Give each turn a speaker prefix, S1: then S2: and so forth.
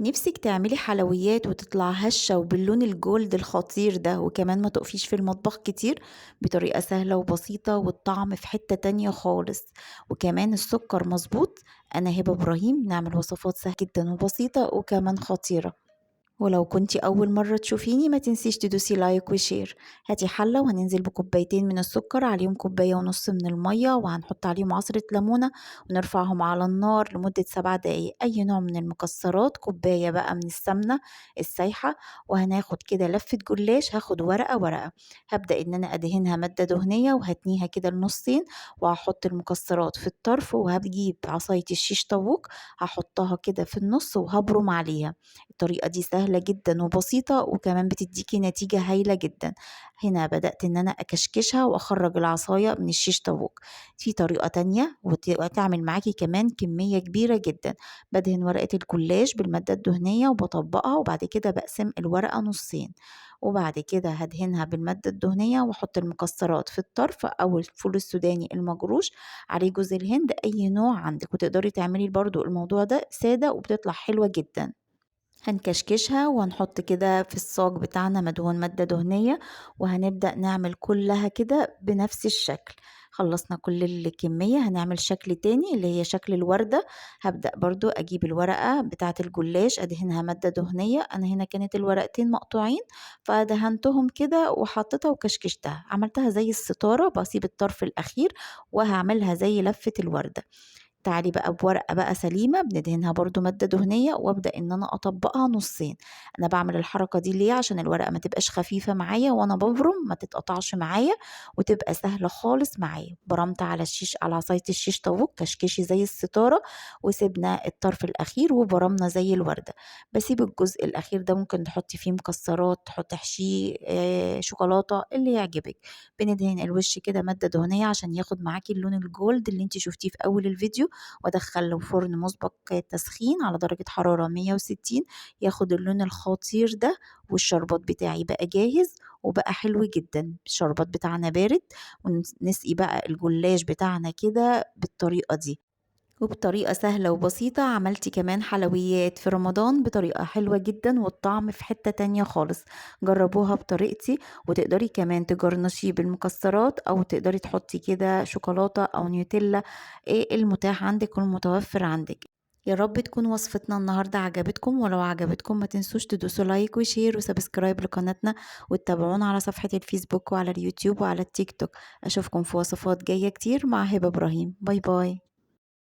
S1: نفسك تعملي حلويات وتطلع هشة وباللون الجولد الخطير ده، وكمان ما تقفيش في المطبخ كتير بطريقة سهلة وبسيطة، والطعم في حتة تانية خالص، وكمان السكر مظبوط. أنا هبة إبراهيم، نعمل وصفات سهلة جدا وبسيطة وكمان خطيرة. ولو كنتي أول مرة تشوفيني ما تنسيش تدوسي لايك وشير. هاتي حلة وهننزل بكوبايتين من السكر، عليهم كوباية ونص من المية، وهنحط عليهم عصرة ليمونة، ونرفعهم على النار لمدة 7 دقايق. أي نوع من المكسرات، كوباية بقى من السمنة السايحة. وهناخد كده لفة جلاش، هاخد ورقة ورقة، هبدأ إن أنا أدهنها مادة دهنية وهتنيها كده لنصين، وهحط المكسرات في الطرف، وهجيب عصاية الشيش طاووق هحطها كده في النص وهبرم عليها. الطريقة دي سهلة جدا وبسيطة، وكمان بتديكي نتيجة هايلة جدا. هنا بدأت ان انا اكشكشها واخرج العصاية من الشيش طاووق. في طريقة تانية وتعمل معاكي كمان كمية كبيرة جدا. بدهن ورقة الجلاش بالمادة الدهنية وبطبقها، وبعد كده بقسم الورقة نصين، وبعد كده هدهنها بالمادة الدهنية واحط المكسرات في الطرف، او الفول السوداني المجروش عليه جوز الهند، اي نوع عندك. وتقدري تعملي برضو الموضوع ده سادة وبتطلع حلوة جدا. هنكشكشها وهنحط كده في الصاج بتاعنا مدهون مادة دهنية، وهنبدأ نعمل كلها كده بنفس الشكل. خلصنا كل الكمية، هنعمل شكل تاني اللي هي شكل الوردة. هبدأ برضو أجيب الورقة بتاعة الجلاش أدهنها مادة دهنية. أنا هنا كانت الورقتين مقطوعين، فدهنتهم كده وحطيتها وكشكشتها، عملتها زي الستارة، بسيب الطرف الأخير وهعملها زي لفة الوردة. تعالي بقى بورقة بقى سليمة بندهنها برضو مادة دهنية، وابدأ ان انا اطبقها نصين. انا بعمل الحركة دي ليه؟ عشان الورقة ما تبقاش خفيفة معايا وانا ببرم، ما تتقطعش معايا، وتبقى سهلة خالص معايا. برمت على الشيش، على عصاية الشيش طاووق، كشكشي زي الستارة، وسيبنا الطرف الاخير وبرمنا زي الوردة. بسيب الجزء الاخير ده ممكن تحطي فيه مكسرات، تحشيه شوكولاتة، اللي يعجبك. بندهن الوش كده مادة دهنية عشان ياخد معاكي اللون الجولد اللي انت شفتيه في اول الفيديو. وادخله فرن مسبق تسخين على درجة حرارة 160، ياخد اللون الخطير ده. والشربات بتاعي بقى جاهز وبقى حلو جدا. الشربات بتاعنا بارد، ونسقي بقى الجلاش بتاعنا كده بالطريقة دي. وبطريقة سهلة وبسيطة عملتي كمان حلويات في رمضان بطريقة حلوة جدا، والطعم في حتة تانية خالص. جربوها بطريقتي. وتقدري كمان تجرنشي بالمكسرات، او تقدري تحطي كده شوكولاتة او نيوتيلا، ايه المتاح عندك والمتوفر عندك. يا رب تكون وصفتنا النهاردة عجبتكم، ولو عجبتكم ما تنسوش تدوسوا لايك وشير وسبسكرايب لقناتنا، وتتابعونا على صفحة الفيسبوك وعلى اليوتيوب وعلى التيك توك. اشوفكم في وصفات جاية كتير مع هبة ابراهيم. باي باي.